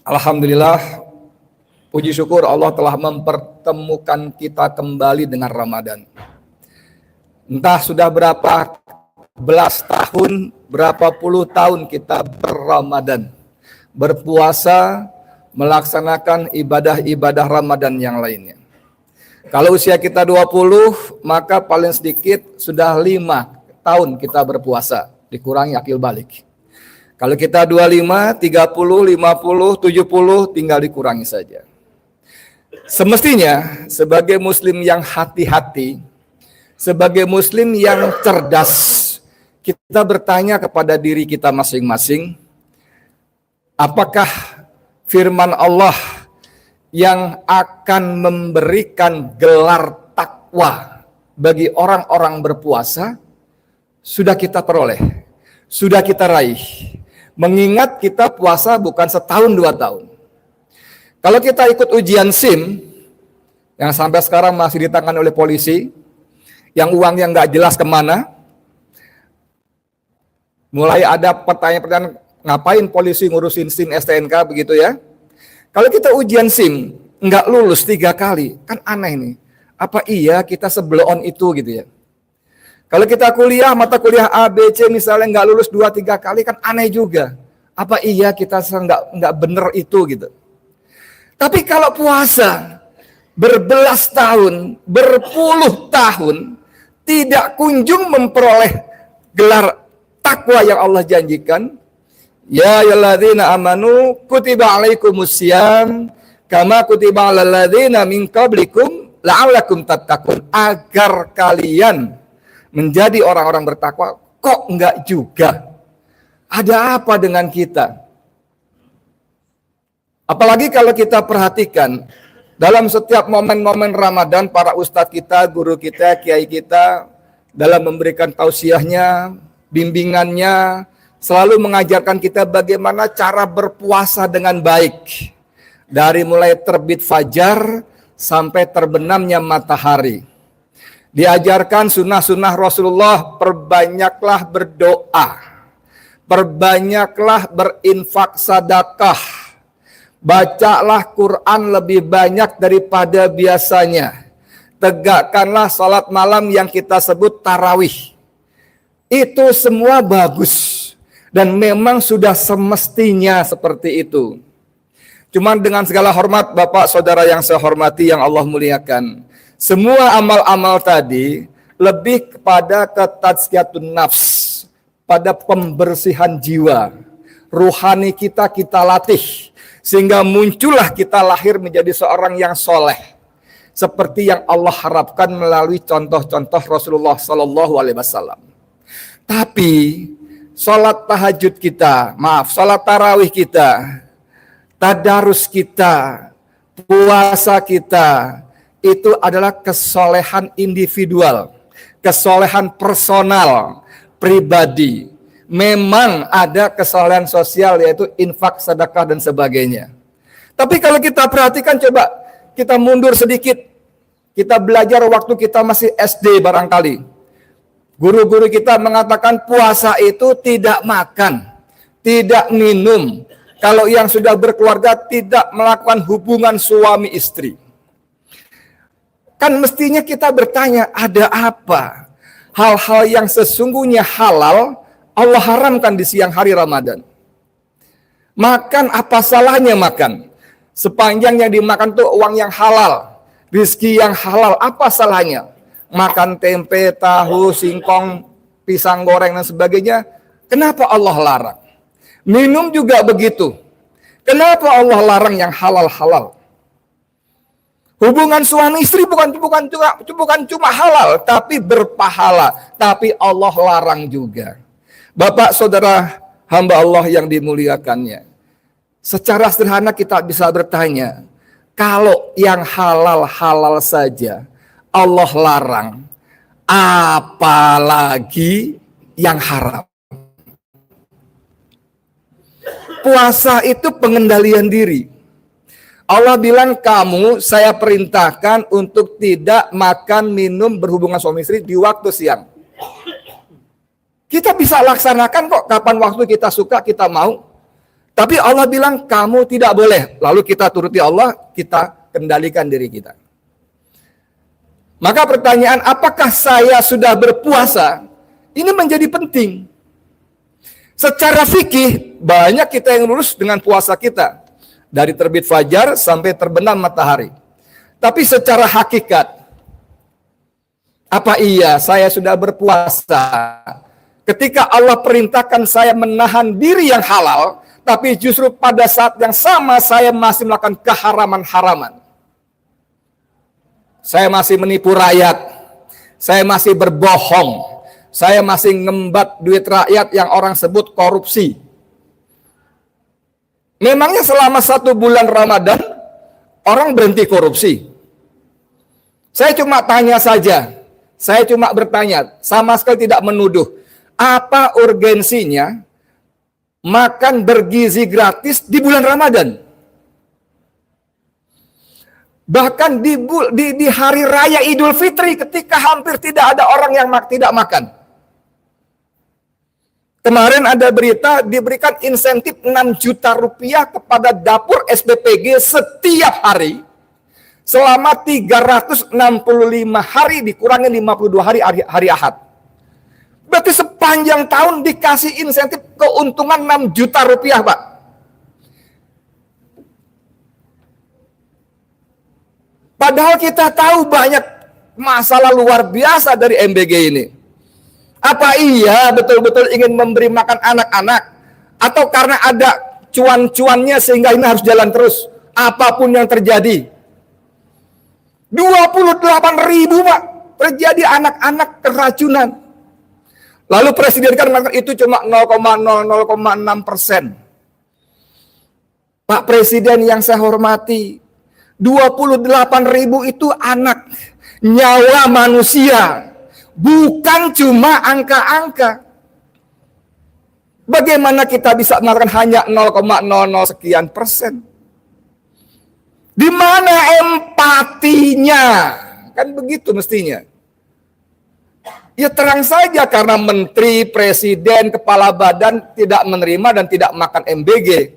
Alhamdulillah, puji syukur Allah telah mempertemukan kita kembali dengan Ramadan. Entah sudah berapa belas tahun, berapa puluh tahun kita berRamadan, berpuasa, melaksanakan ibadah-ibadah Ramadan yang lainnya. Kalau usia kita 20, maka paling sedikit sudah 5 tahun kita berpuasa, dikurangi akil balik. Kalau kita 25, 30, 50, 70, tinggal dikurangi saja. Semestinya, sebagai muslim yang hati-hati, sebagai muslim yang cerdas, kita bertanya kepada diri kita masing-masing, apakah firman Allah yang akan memberikan gelar takwa bagi orang-orang berpuasa sudah kita peroleh, sudah kita raih. Mengingat kita puasa bukan setahun 2 tahun. Kalau kita ikut ujian SIM yang sampai sekarang masih ditangani oleh polisi, yang uangnya nggak jelas kemana, mulai ada pertanyaan-pertanyaan, ngapain polisi ngurusin SIM STNK begitu ya? Kalau kita ujian SIM nggak lulus 3 kali, kan aneh nih. Apa iya kita sebelon itu gitu ya? Kalau kita kuliah, mata kuliah A, B, C misalnya nggak lulus 2-3 kali, kan aneh juga. Apa iya kita nggak bener itu gitu. Tapi kalau puasa, berbelas tahun, berpuluh tahun, tidak kunjung memperoleh gelar takwa yang Allah janjikan. Ya ayyuhalladzina amanu kutiba alaikumussyam kama kutiba alal ladzina min qablikum la'allakum tattaqun, agar kalian menjadi orang-orang bertakwa. Kok enggak juga? Ada apa dengan kita? Apalagi kalau kita perhatikan dalam setiap momen-momen Ramadan, para ustadz kita, guru kita, kiai kita dalam memberikan tausiahnya, bimbingannya, selalu mengajarkan kita bagaimana cara berpuasa dengan baik. Dari mulai terbit fajar sampai terbenamnya matahari. Diajarkan sunnah-sunnah Rasulullah, perbanyaklah berdoa, perbanyaklah berinfak sedekah, bacalah Quran lebih banyak daripada biasanya, tegakkanlah salat malam yang kita sebut tarawih. Itu semua bagus dan memang sudah semestinya seperti itu. Cuman dengan segala hormat Bapak Saudara yang saya hormati, yang Allah muliakan, semua amal-amal tadi lebih kepada ketazkiyatun nafs, pada pembersihan jiwa. Ruhani kita latih, sehingga muncullah kita lahir menjadi seorang yang soleh. Seperti yang Allah harapkan melalui contoh-contoh Rasulullah SAW. Tapi, sholat tahajud kita, sholat tarawih kita, tadarus kita, puasa kita, itu adalah kesolehan individual, kesolehan personal, pribadi. Memang ada kesolehan sosial, yaitu infak, sedekah, dan sebagainya. Tapi kalau kita perhatikan, coba kita mundur sedikit. Kita belajar waktu kita masih SD barangkali. Guru-guru kita mengatakan puasa itu tidak makan, tidak minum. Kalau yang sudah berkeluarga tidak melakukan hubungan suami istri. Kan mestinya kita bertanya, ada apa? Hal-hal yang sesungguhnya halal, Allah haramkan di siang hari Ramadan. Makan, apa salahnya makan? Sepanjang yang dimakan tuh uang yang halal, rizki yang halal, apa salahnya? Makan tempe, tahu, singkong, pisang goreng, dan sebagainya, kenapa Allah larang? Minum juga begitu. Kenapa Allah larang yang halal-halal? Hubungan suami istri bukan cuma halal, tapi berpahala. Tapi Allah larang juga. Bapak, saudara, hamba Allah yang dimuliakannya. Secara sederhana kita bisa bertanya, kalau yang halal-halal saja Allah larang, apalagi yang haram? Puasa itu pengendalian diri. Allah bilang, kamu saya perintahkan untuk tidak makan, minum, berhubungan suami istri di waktu siang. Kita bisa laksanakan kok kapan waktu kita suka, kita mau. Tapi Allah bilang kamu tidak boleh. Lalu kita turuti Allah, kita kendalikan diri kita. Maka pertanyaan, apakah saya sudah berpuasa? Ini menjadi penting. Secara fikih, banyak kita yang lurus dengan puasa kita. Dari terbit fajar sampai terbenam matahari. Tapi secara hakikat, apa iya saya sudah berpuasa? Ketika Allah perintahkan saya menahan diri yang halal, tapi justru pada saat yang sama saya masih melakukan keharaman-haraman. Saya masih menipu rakyat, saya masih berbohong, saya masih ngembat duit rakyat yang orang sebut korupsi. Memangnya selama 1 bulan Ramadan, orang berhenti korupsi? Saya cuma tanya saja, saya cuma bertanya, sama sekali tidak menuduh. Apa urgensinya makan bergizi gratis di bulan Ramadan? Bahkan di hari raya Idul Fitri ketika hampir tidak ada orang yang tidak makan. Kemarin ada berita diberikan insentif 6 juta rupiah kepada dapur SPPG setiap hari selama 365 hari dikurangi 52 hari Ahad. Berarti sepanjang tahun dikasih insentif keuntungan 6 juta rupiah, Pak. Padahal kita tahu banyak masalah luar biasa dari MBG ini. Apa iya betul-betul ingin memberi makan anak-anak? Atau karena ada cuan-cuannya sehingga ini harus jalan terus? Apapun yang terjadi. 28.000, Pak. Terjadi anak-anak keracunan. Lalu Presiden kan mengatakan itu cuma 0,6%. Pak Presiden yang saya hormati, 28.000 itu anak, nyawa manusia, bukan cuma angka-angka. Bagaimana kita bisa mengatakan hanya 0,00 sekian persen? Di mana empatinya? Kan begitu mestinya. Ya terang saja karena menteri, presiden, kepala badan tidak menerima dan tidak makan MBG.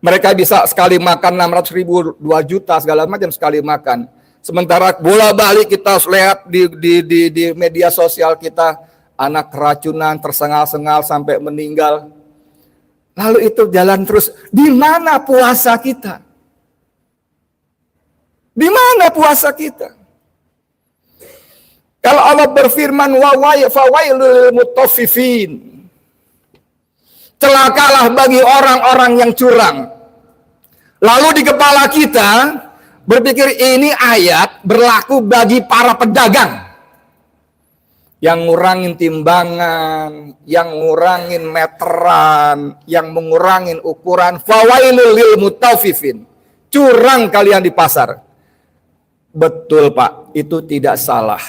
Mereka bisa sekali makan 600.000, 2 juta, segala macam sekali makan. Sementara bola balik kita lihat di media sosial kita, anak keracunan, tersengal-sengal sampai meninggal. Lalu itu jalan terus. Di mana puasa kita? Di mana puasa kita? Kalau Allah berfirman, fawailul mutaffifin. Celakalah bagi orang-orang yang curang. Lalu di kepala kita berpikir ini ayat berlaku bagi para pedagang. Yang ngurangin timbangan, yang ngurangin meteran, yang mengurangin ukuran. Fawailul lil mutaffifin. Curang kalian di pasar. Betul Pak, itu tidak salah.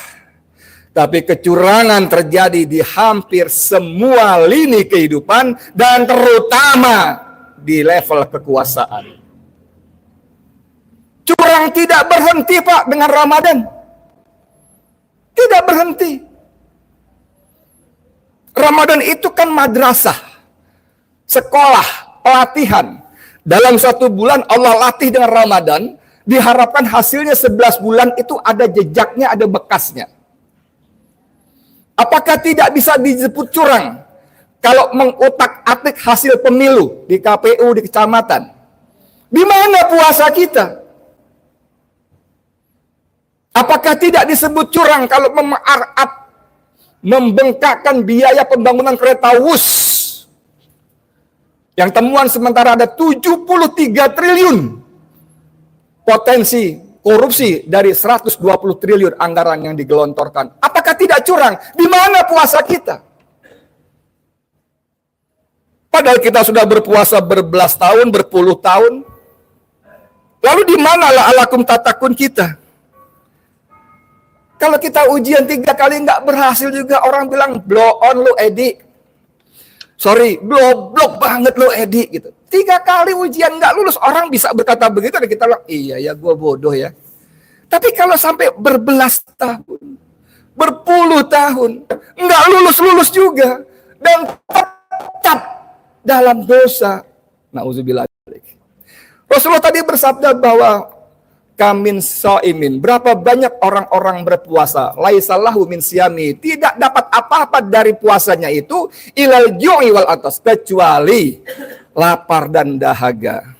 Tapi kecurangan terjadi di hampir semua lini kehidupan dan terutama di level kekuasaan. Curang tidak berhenti Pak dengan Ramadan. Tidak berhenti. Ramadan itu kan madrasah. Sekolah, pelatihan. Dalam 1 bulan Allah latih dengan Ramadan. Diharapkan hasilnya 11 bulan itu ada jejaknya, ada bekasnya. Apakah tidak bisa disebut curang? Kalau mengutak-atik hasil pemilu di KPU, di kecamatan. Di mana puasa kita? Apakah tidak disebut curang kalau membengkakkan biaya pembangunan kereta Wus? Yang temuan sementara ada 73 triliun potensi korupsi dari 120 triliun anggaran yang digelontorkan. Apakah tidak curang? Di mana puasa kita? Padahal kita sudah berpuasa berbelas tahun, berpuluh tahun. Lalu di mana alakum tatakun kita? Kalau kita ujian 3 kali nggak berhasil juga orang bilang blow on lu Edi. Sorry, blow banget lu Edi gitu. 3 kali ujian nggak lulus orang bisa berkata begitu dan kita bilang iya ya gue bodoh ya. Tapi kalau sampai berbelas tahun, berpuluh tahun nggak lulus juga dan tetap dalam dosa. Nauzubillah. Rasulullah tadi bersabda bahwa kamin so'imin, berapa banyak orang-orang berpuasa, laisallahu min siyami, tidak dapat apa-apa dari puasanya itu, ilal ju'i wal atas, kecuali lapar dan dahaga.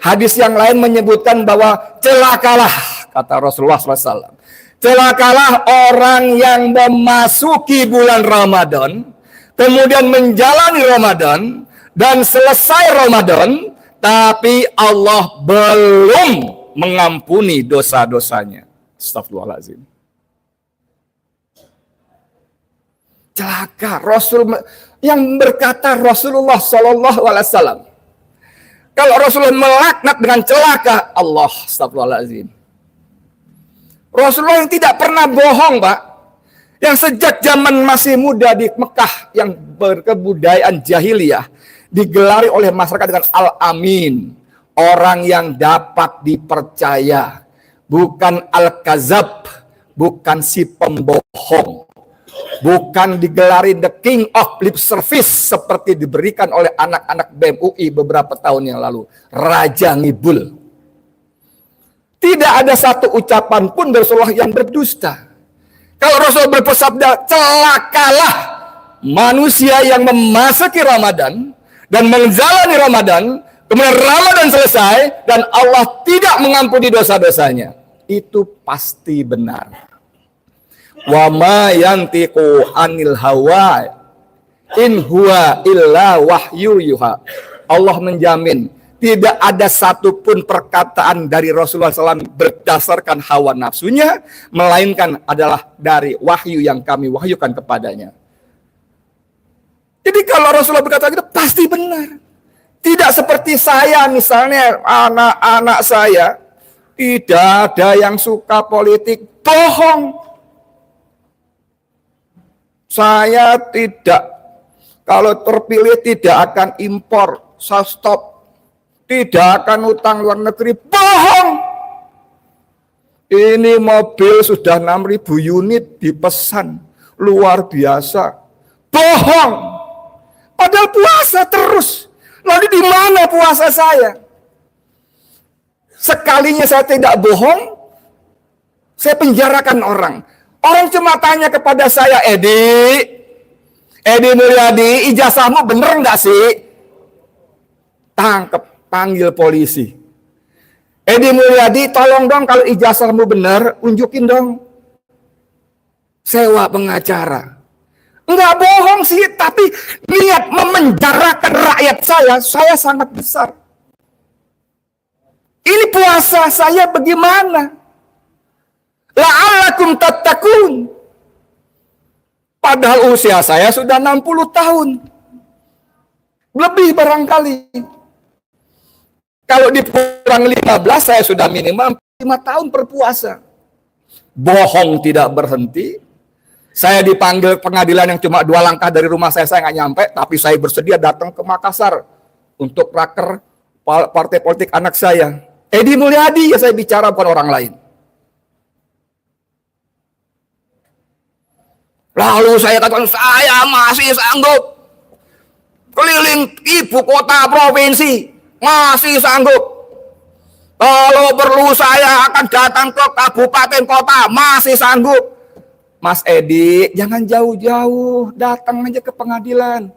Hadis yang lain menyebutkan bahwa celakalah, kata Rasulullah SAW, celakalah orang yang memasuki bulan Ramadan, kemudian menjalani Ramadan, dan selesai Ramadan, tapi Allah belum mengampuni dosa-dosanya. Astagfirullahaladzim. Celaka. Rasul yang berkata Rasulullah Sallallahu Alaihi Wasallam. Kalau Rasulullah melaknat dengan celaka, Allah, astagfirullahaladzim. Rasulullah yang tidak pernah bohong, Pak. Yang sejak zaman masih muda di Mekah yang berkebudayaan jahiliyah, digelari oleh masyarakat dengan Al-Amin. Orang yang dapat dipercaya. Bukan Al-Kazab. Bukan si pembohong. Bukan digelari the king of lip service seperti diberikan oleh anak-anak BEM UI beberapa tahun yang lalu. Raja Ngibul. Tidak ada satu ucapan pun Rasulullah yang berdusta. Kalau Rasul bersabda, celakalah manusia yang memasuki Ramadan dan menjalani Ramadan, kemudian Ramadan selesai dan Allah tidak mengampuni dosa-dosanya. Itu pasti benar. Wa ma yantiqu anil hawa in huwa illa wahyu yuha. Allah menjamin tidak ada satupun perkataan dari Rasulullah SAW berdasarkan hawa nafsunya, melainkan adalah dari wahyu yang kami wahyukan kepadanya. Jadi kalau Rasulullah berkata gitu pasti benar. Tidak seperti saya misalnya, anak-anak saya tidak ada yang suka politik, bohong. Saya tidak, kalau terpilih tidak akan impor, saya stop. Tidak akan utang luar negeri, bohong. Ini mobil sudah 6.000 unit dipesan, luar biasa, bohong. Padahal puasa terus. Lalu di mana puasa saya? Sekalinya saya tidak bohong, saya penjarakan orang. Orang cuma tanya kepada saya, Edi Mulyadi, ijazahmu bener nggak sih? Tangkep, panggil polisi. Edi Mulyadi, tolong dong kalau ijazahmu bener, unjukin dong. Sewa pengacara. Enggak bohong sih, tapi niat memenjarakan rakyat saya sangat besar. Ini puasa saya bagaimana? La'allakum tattaqun. Padahal usia saya sudah 60 tahun. Lebih barangkali. Kalau dikurang 15 saya sudah minimal 5 tahun berpuasa. Bohong tidak berhenti. Saya dipanggil pengadilan yang cuma 2 langkah dari rumah saya nggak nyampe, tapi saya bersedia datang ke Makassar untuk raker partai politik anak saya. Edi Mulyadi ya saya bicara, bukan orang lain. Lalu saya katakan, saya masih sanggup keliling ibu kota provinsi, masih sanggup. Kalau perlu saya akan datang ke kabupaten kota, masih sanggup. Mas Edi, jangan jauh-jauh, datang aja ke pengadilan.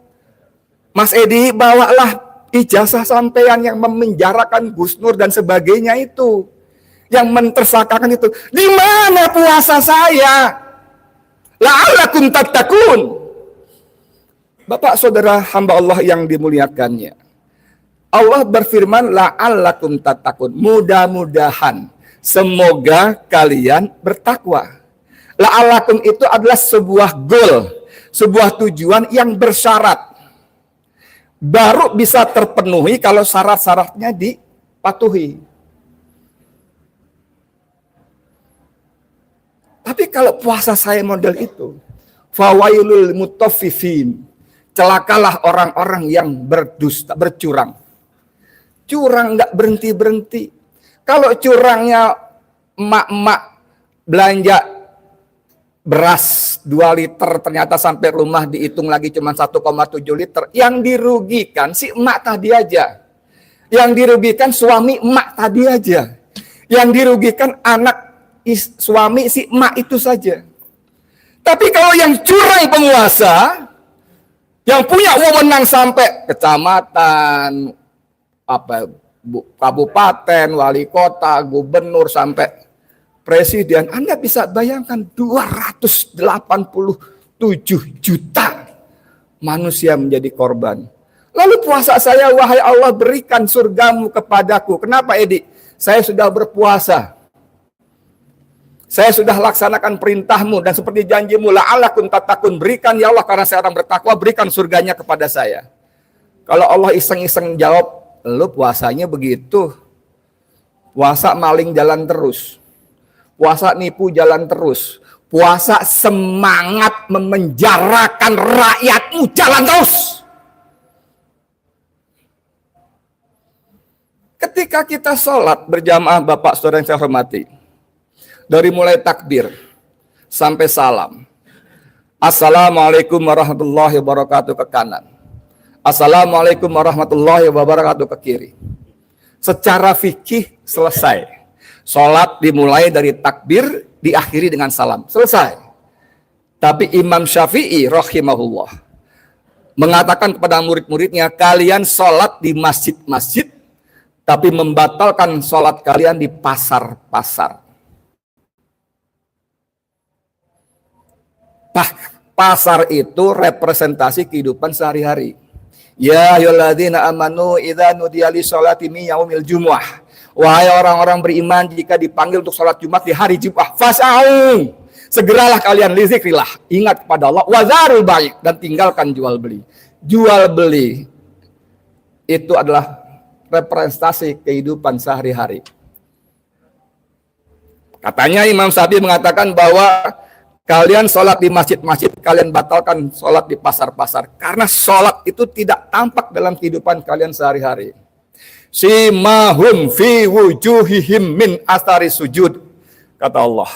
Mas Edi, bawalah ijazah sampean yang memenjarakan Gus Nur dan sebagainya itu, yang mentersangkakan itu. Di mana puasa saya? La'allakum tattaqun. Bapak saudara hamba Allah yang dimuliakannya, Allah berfirman la'allakum tattaqun, mudah-mudahan, semoga kalian bertakwa. La'allakum itu adalah sebuah goal, sebuah tujuan yang bersyarat. Baru bisa terpenuhi kalau syarat-syaratnya dipatuhi. Tapi kalau puasa saya model itu, fawailul mutaffifin, celakalah orang-orang yang berdusta, bercurang. Curang nggak berhenti-berhenti. Kalau curangnya emak-emak belanja beras 2 liter ternyata sampai rumah dihitung lagi cuma 1,7 liter. Yang dirugikan si emak tadi aja. Yang dirugikan suami emak tadi aja. Yang dirugikan anak suami si emak itu saja. Tapi kalau yang curang penguasa, yang punya wewenang sampai kecamatan, kabupaten, wali kota, gubernur, sampai presiden, Anda bisa bayangkan 287 juta manusia menjadi korban. Lalu puasa saya, wahai Allah berikan surgamu kepadaku. Kenapa Edi? Saya sudah berpuasa. Saya sudah laksanakan perintahmu dan seperti janjimu, la'alakum tattaqun, berikan ya Allah karena saya orang bertakwa, berikan surganya kepada saya. Kalau Allah iseng-iseng jawab, lu puasanya begitu. Puasa maling jalan terus. Puasa nipu jalan terus. Puasa semangat memenjarakan rakyatmu jalan terus. Ketika kita sholat berjamaah, Bapak Saudara yang saya hormati, dari mulai takbir sampai salam, Assalamualaikum warahmatullahi wabarakatuh ke kanan, Assalamualaikum warahmatullahi wabarakatuh ke kiri. Secara fikih selesai. Sholat dimulai dari takbir, diakhiri dengan salam. Selesai. Tapi Imam Syafi'i rahimahullah mengatakan kepada murid-muridnya, kalian sholat di masjid-masjid, tapi membatalkan sholat kalian di pasar-pasar. Pasar itu representasi kehidupan sehari-hari. Ya ayyuhalladzina amanu idza nudiya lis-sholati min yaumil jumu'ah. Wahai orang-orang beriman, jika dipanggil untuk sholat Jumat di hari Jumat, fas'au, segeralah kalian lizikrillah, ingat kepada Allah, wazarul bai', dan tinggalkan jual beli. Jual beli itu adalah representasi kehidupan sehari-hari. Katanya Imam Syafi'i mengatakan bahwa kalian sholat di masjid-masjid, kalian batalkan sholat di pasar-pasar. Karena sholat itu tidak tampak dalam kehidupan kalian sehari-hari. Simahum fi wujuhihim min asari sujud. Kata Allah,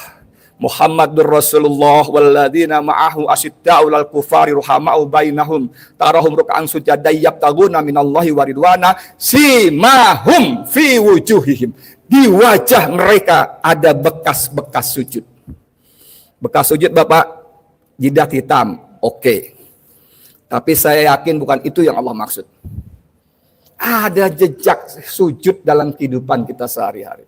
Muhammadur Rasulullah walladzina ma'ahu asyidda'u lal kufari ruhama'u bainahum tarahum ruk'an sujadan yabtaguna minallahi waridwana simahum fi wujuhihim. Di wajah mereka ada bekas-bekas sujud. Bekas sujud Bapak, jidat hitam, oke. Tapi saya yakin bukan itu yang Allah maksud. Ada jejak sujud dalam kehidupan kita sehari-hari.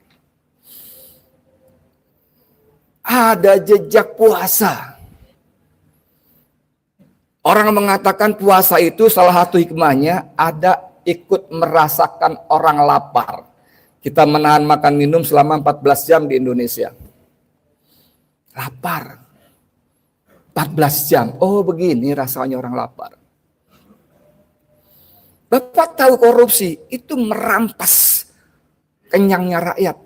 Ada jejak puasa. Orang mengatakan puasa itu salah satu hikmahnya ada ikut merasakan orang lapar. Kita menahan makan minum selama 14 jam di Indonesia. Lapar. 14 jam. Oh begini rasanya orang lapar. Bapak tahu korupsi itu merampas kenyangnya rakyat.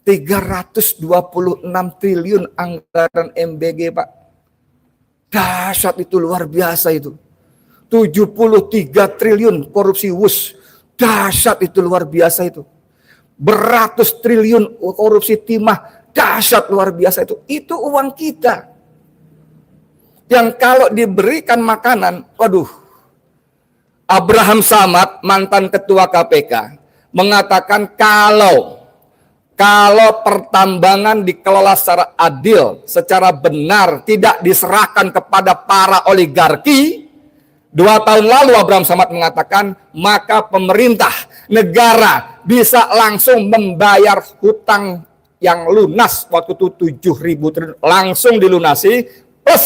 326 triliun anggaran MBG Pak. Dahsyat itu, luar biasa itu. 73 triliun korupsi WUS. Dahsyat itu, luar biasa itu. Beratus triliun korupsi timah. Dahsyat, luar biasa itu. Itu uang kita. Yang kalau diberikan makanan, waduh. Abraham Samad, mantan ketua KPK, mengatakan kalau pertambangan dikelola secara adil, secara benar, tidak diserahkan kepada para oligarki, 2 tahun lalu Abraham Samad mengatakan, maka pemerintah, negara bisa langsung membayar hutang yang lunas waktu itu 7.000 triliun, langsung dilunasi, plus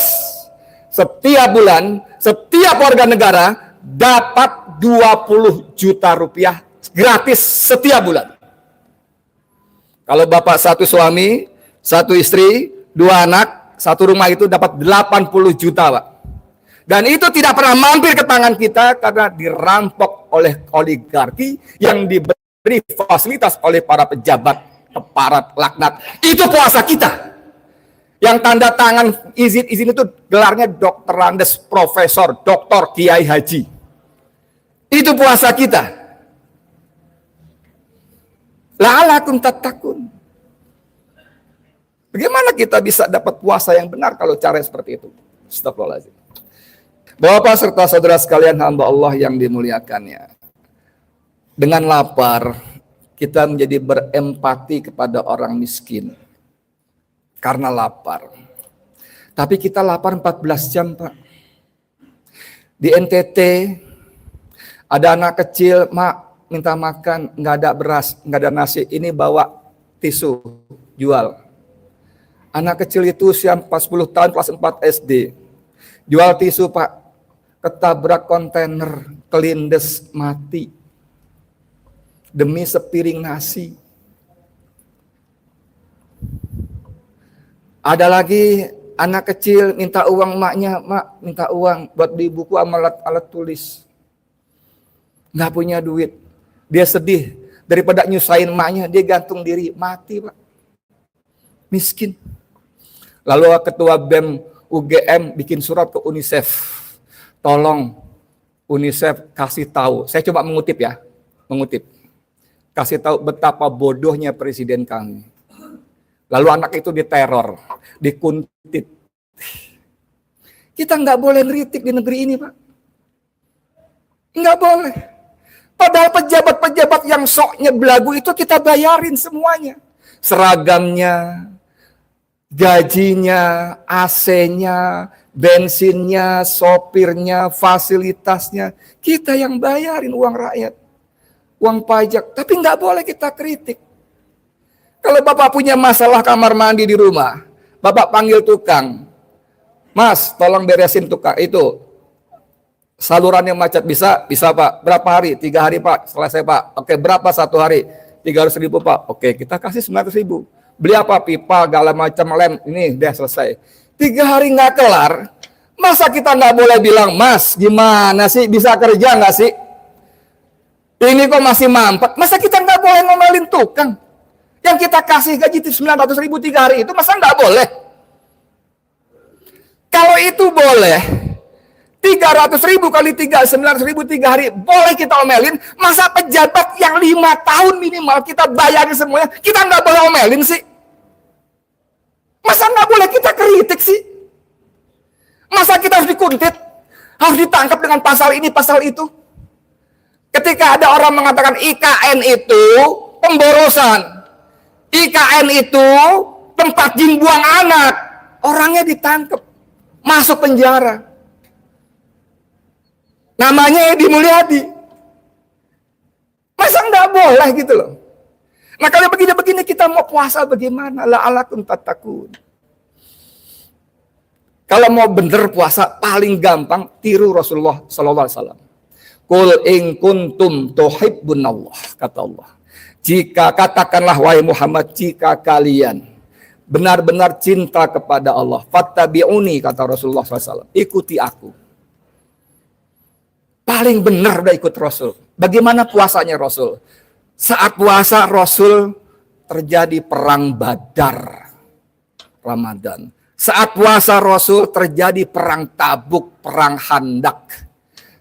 setiap bulan, setiap warga negara dapat 20 juta rupiah gratis setiap bulan. Kalau Bapak 1 suami, 1 istri, 2 anak, 1 rumah itu dapat 80 juta Pak. Dan itu tidak pernah mampir ke tangan kita karena dirampok oleh oligarki yang diberi fasilitas oleh para pejabat, aparat laknat. Itu puasa kita. Yang tanda tangan izin itu gelarnya dokter Andes, profesor, doktor, kiai haji. Itu puasa kita. La'alakum tattaqun. Bagaimana kita bisa dapat puasa yang benar kalau cara seperti itu? Astagfirullahaladzim. Bapak serta saudara sekalian hamba Allah yang dimuliakannya. Dengan lapar, kita menjadi berempati kepada orang miskin. Karena lapar. Tapi kita lapar 14 jam, Pak. Di NTT, ada anak kecil, Mak, minta makan, nggak ada beras, nggak ada nasi. Ini bawa tisu, jual. Anak kecil itu usia 40 tahun, kelas 4 SD. Jual tisu, Pak. Ketabrak kontainer, kelindes, mati. Demi sepiring nasi. Ada lagi anak kecil minta uang maknya, Mak, minta uang buat beli buku sama alat tulis. Nggak punya duit. Dia sedih. Daripada nyusahin maknya, dia gantung diri. Mati, Pak. Miskin. Lalu ketua BEM UGM bikin surat ke UNICEF. Tolong UNICEF kasih tahu. Saya coba mengutip ya. Mengutip. Kasih tahu betapa bodohnya presiden kami. Lalu anak itu diteror. Dikuntit. Kita nggak boleh ngeritik di negeri ini, Pak. Nggak boleh. Padahal pejabat-pejabat yang soknya belagu itu kita bayarin semuanya. Seragamnya, gajinya, AC-nya, bensinnya, sopirnya, fasilitasnya. Kita yang bayarin uang rakyat. Uang pajak. Tapi nggak boleh kita kritik. Kalau Bapak punya masalah kamar mandi di rumah, Bapak panggil tukang. Mas, tolong beresin tukang itu. Salurannya macet, bisa Pak. Berapa hari? 3 hari Pak, selesai Pak. Oke, berapa 1 hari? 300.000 Pak. Oke, kita kasih 900.000. Beli apa? Pipa, segala macam lem. Ini udah selesai. 3 hari nggak kelar, masa kita nggak boleh bilang, Mas, gimana sih, bisa kerja nggak sih? Ini kok masih mampet. Masa kita nggak boleh ngomelin tukang? Yang kita kasih gaji 900.000 3 hari itu, masa nggak boleh? Kalau itu boleh, 300.000 kali 900.000 3 hari, boleh kita omelin. Masa pejabat yang 5 tahun minimal kita bayarin semuanya, kita nggak boleh omelin sih? Masa nggak boleh kita kritik sih? Masa kita harus dikuntit? Harus ditangkap dengan pasal ini, pasal itu? Ketika ada orang mengatakan IKN itu pemborosan, IKN itu tempat jin buang anak, orangnya ditangkap, masuk penjara. Namanya Edi Mulyadi. Masa nggak boleh gitu loh? Nah kalau begini-begini kita mau puasa bagaimana? La'alakum tattaqun. Kalau mau bener puasa paling gampang tiru Rasulullah sallallahu alaihi wasallam. Qul in kuntum tuhibbunallah, kata Allah. Jika katakanlah wahai Muhammad, jika kalian benar-benar cinta kepada Allah, fattabi'uni, kata Rasulullah SAW. Ikuti aku. Paling benar udah ikut Rasul. Bagaimana puasanya Rasul? Saat puasa Rasul terjadi perang Badar Ramadan. Saat puasa Rasul terjadi perang Tabuk, perang Handak.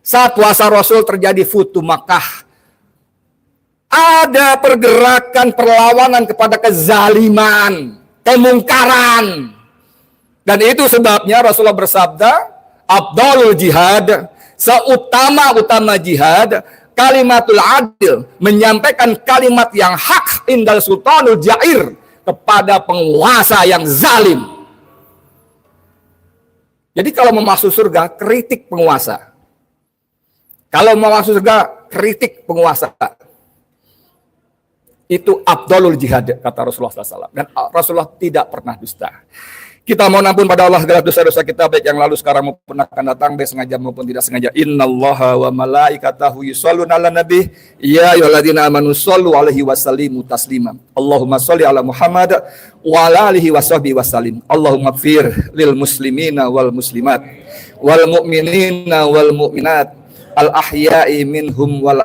Saat puasa Rasul terjadi Futu Makkah. Ada pergerakan perlawanan kepada kezaliman, kemungkaran. Dan itu sebabnya Rasulullah bersabda, Afdalul jihad, seutama-utama jihad, kalimatul adil, menyampaikan kalimat yang hak indal sultanul jair, kepada penguasa yang zalim. Jadi kalau mau masuk surga, kritik penguasa. Kalau mau masuk surga, kritik penguasa. Itu afdalul jihad, kata Rasulullah SAW. Dan Rasulullah tidak pernah dusta. Kita mohon ampun pada Allah segala dosa-dosa kita, baik yang lalu, sekarang maupun akan datang, baik sengaja maupun tidak sengaja. Innallaha wa malaikatahu yusholluna ala nabi, ya ayyuhalladzina amanu shollu alaihi wasallimu taslima. Allahumma sholli ala Muhammad wa ala alihi washabbihi wasallim. Allahumma ighfir lil muslimina wal muslimat wal mu'minina wal mu'minat al ahya'i minhum wal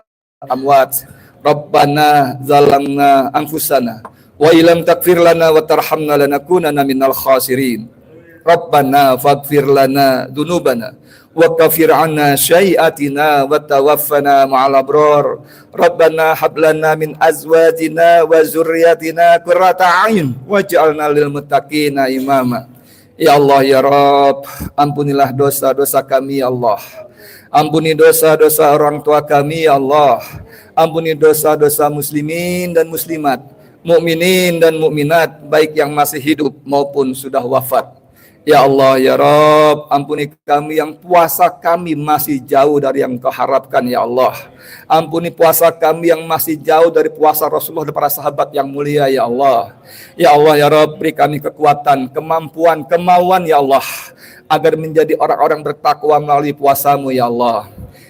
amwat. Rabbana zalamna anfusana wa ilam takfir lana wa tarhamna lanakunanna minal khasirin. Rabbana faghfir lana dzunubana wa kafir 'anna syai'atina wa tawaffana ma'al abrar. Rabbana hab lana min azwajina wa dzurriyyatina qurrata a'yun waj'alna lil muttaqina imama. Ya Allah ya Rabb, ampunilah dosa-dosa kami ya Allah. Ampuni dosa-dosa orang tua kami ya Allah. Ampuni dosa-dosa muslimin dan muslimat, mukminin dan mukminat, baik yang masih hidup maupun sudah wafat. Ya Allah ya Rabb, ampuni kami yang puasa kami masih jauh dari yang Kau harapkan ya Allah. Ampuni puasa kami yang masih jauh dari puasa Rasulullah dan para sahabat yang mulia ya Allah. Ya Allah ya Rabb, beri kami kekuatan, kemampuan, kemauan ya Allah, agar menjadi orang-orang bertakwa melalui puasamu ya Allah.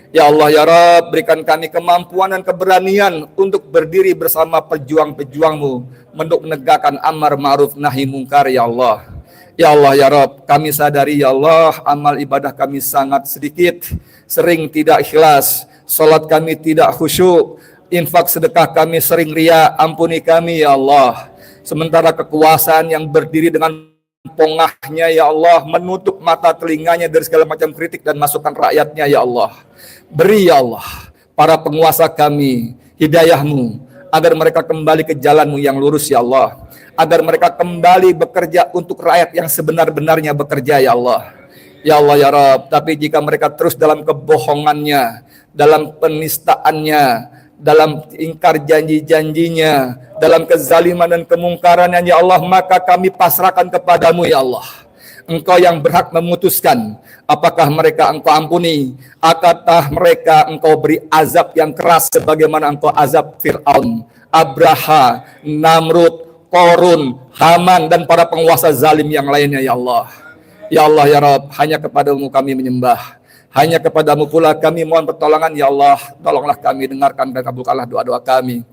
Ya Allah ya Rabb, berikan kami kemampuan dan keberanian untuk berdiri bersama pejuang-pejuangmu untuk menegakkan amar ma'ruf nahi mungkar ya Allah. Ya Allah ya Rabb, kami sadari ya Allah, amal ibadah kami sangat sedikit, sering tidak ikhlas, salat kami tidak khusyuk, infak sedekah kami sering ria, ampuni kami ya Allah. Sementara kekuasaan yang berdiri dengan pongahnya ya Allah, menutup mata telinganya dari segala macam kritik dan masukan rakyatnya ya Allah. Beri ya Allah para penguasa kami hidayah-Mu, agar mereka kembali ke jalan-Mu yang lurus ya Allah, agar mereka kembali bekerja untuk rakyat yang sebenar-benarnya bekerja ya Allah. Ya Allah ya Rabb, tapi jika mereka terus dalam kebohongannya, dalam penistaannya, dalam ingkar janji-janjinya, dalam kezaliman dan kemungkarannya ya Allah, maka kami pasrahkan kepadamu ya Allah. Engkau yang berhak memutuskan apakah mereka Engkau ampuni, ataukah mereka Engkau beri azab yang keras sebagaimana Engkau azab Fir'aun, Abraha, Namrud, Korun, Haman, dan para penguasa zalim yang lainnya ya Allah. Ya Allah ya Rabb, hanya kepadamu kami menyembah, hanya kepadamu pula kami mohon pertolongan ya Allah. Tolonglah kami, dengarkan dan kabulkanlah doa-doa kami.